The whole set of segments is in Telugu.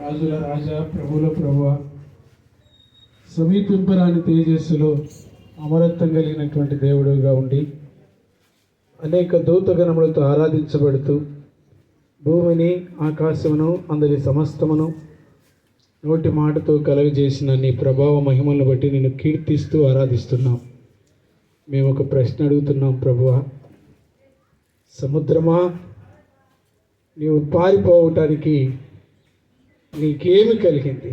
రాజుల రాజా, ప్రభుల ప్రభువ, సమీపింపరాని తేజస్సులో అమరత్వం కలిగినటువంటి దేవుడుగా ఉండి అనేక దూతగణములతో ఆరాధించబడుతూ భూమిని ఆకాశమును అందరి సమస్తమును నోటి మాటతో కలుగజేసిన నీ ప్రభావ మహిమలను బట్టి నిన్ను కీర్తిస్తూ ఆరాధిస్తున్నాం. మేము ఒక ప్రశ్న అడుగుతున్నాం ప్రభువా, సముద్రమా నీవు పారిపోవటానికి నీకేమి కలిగింది?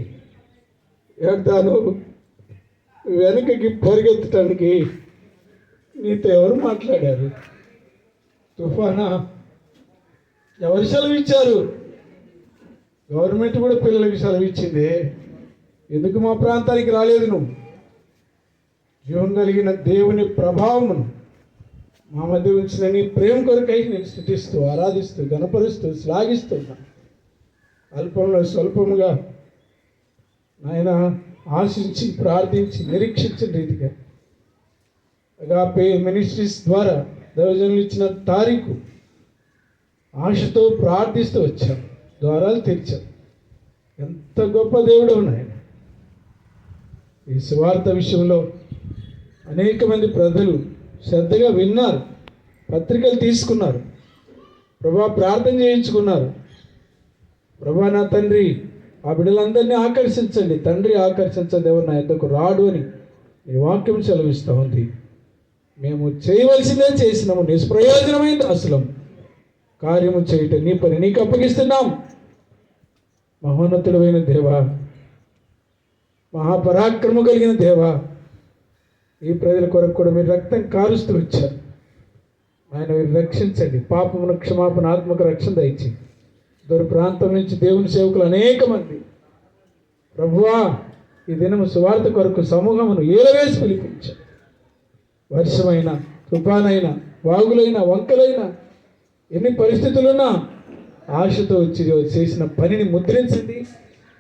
యోర్దాను వెనకకి పరిగెత్తడానికి నీతో ఎవరు మాట్లాడారు? తుఫానా ఎవరు సెలవిచ్చారు? గవర్నమెంట్ కూడా పిల్లలకి సెలవిచ్చింది. ఎందుకు మా ప్రాంతానికి రాలేదు నువ్వు? జీవం కలిగిన దేవుని ప్రభావమును మా మధ్య ఉంచిన నీ ప్రేమ కొరకై నేను స్తుతిస్తూ ఆరాధిస్తూ గణపరుస్తూ శ్లాఘిస్తున్నా. అల్పంలో స్వల్పముగా ఆయన ఆశించి ప్రార్థించి నిరీక్షించిన రీతిగా అగాపే మినిస్ట్రీస్ ద్వారా దైవజనులు ఇచ్చిన తారీఖు ఆశతో ప్రార్థిస్తూ వచ్చాం, ద్వారాలు తెరిచాం. ఎంత గొప్ప దేవుడు ఆయన. ఈ సువార్త విషయంలో అనేక మంది ప్రజలు శ్రద్ధగా విన్నారు, పత్రికలు తీసుకున్నారు, ప్రభా ప్రార్థన చేయించుకున్నారు. ప్రభా నా తండ్రి ఆ బిడ్డలందరినీ ఆకర్షించండి, తండ్రి ఆకర్షించండి, ఎవరు నా యొద్దకు రాడు అని నీ వాక్యం సెలవిస్తూ ఉంది. మేము చేయవలసిందే చేసినాము, నిష్ప్రయోజనమైన అసలు కార్యము చేయటం నీ పని నీకు అప్పగిస్తున్నాం. మహోన్నతుడైన దేవా, మహాపరాక్రమ కలిగిన దేవా, ఈ ప్రజల కొరకు కూడా మీరు రక్తం కారుస్తూ వచ్చారు. ఆయన మీరు రక్షించండి, పాపమును క్షమాపణ ఆత్మకు రక్షణ దయచి దూర ప్రాంతం నుంచి దేవుని సేవకులు అనేక మంది ప్రభువా ఈ దినము సువార్త కొరకు సమూహమును ఏలవేసి పిలిపించారు. వర్షమైన, తుఫానైనా, వాగులైనా, వంకలైనా, ఎన్ని పరిస్థితులున్నా ఆశతో వచ్చి చేసిన పనిని ముద్రించింది.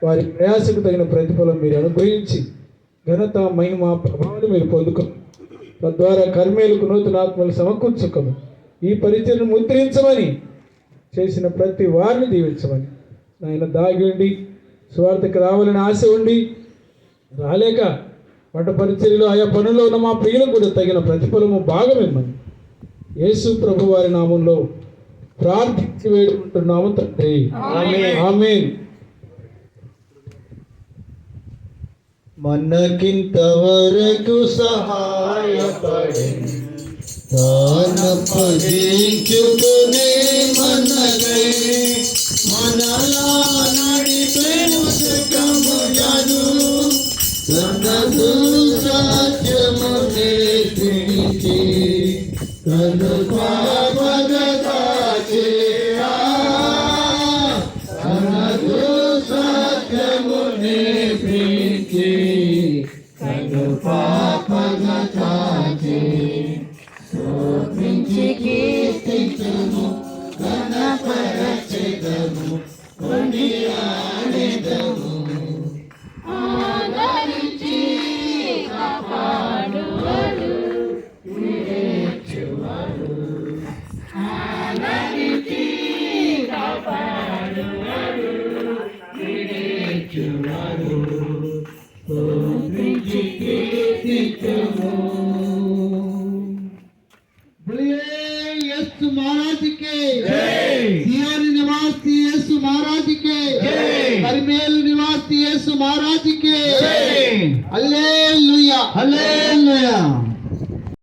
వారి ప్రయాసకు తగిన ప్రతిఫలం మీరు అనుగ్రహించి ఘనత, మహిమ, ప్రభావాన్ని మీరు పొందుకోము. తద్వారా కర్మేలకు నూతన ఆత్మలు సమకూర్చుకోము. ఈ పరిచయను ముద్రించమని చేసిన ప్రతి వారిని దీవించమని ఆయన దాగి ఉండి సువార్తకు రావాలని ఆశ ఉండి రాలేక వంట పరిచర్యలో ఆయా పనుల్లో ఉన్న మా ప్రియులకు కూడా తగిన ప్రతిఫలము భాగమిమ్మని యేసు ప్రభు వారి నామంలో ప్రార్థించి వేడుకుంటున్నాము తండ్రి, ఆమేన్. మనకింతవరకు సహాయపడి తానపదించుకునే మనకై మనలా నడిపెను సుఖములను తనదు సత్యము నేర్పించి తను పాపగతాచే తనదు సత్యము నేర్పించి తను పాపగతాచే స్తోత్రించి కీర్తించుము ఘనపరచెదము కొనియాడెదము. ఆదరించి కాపాడువాడు విడిచువాడు, ఆదరించి కాపాడువాడు విడిచువాడు, స్తోత్రించి కీర్తించుము. यीशु महाराज के सियोन निवासी यीशु महाराज के करमेल निवासी यीशु महाराज के हालेलुया हालेलुया।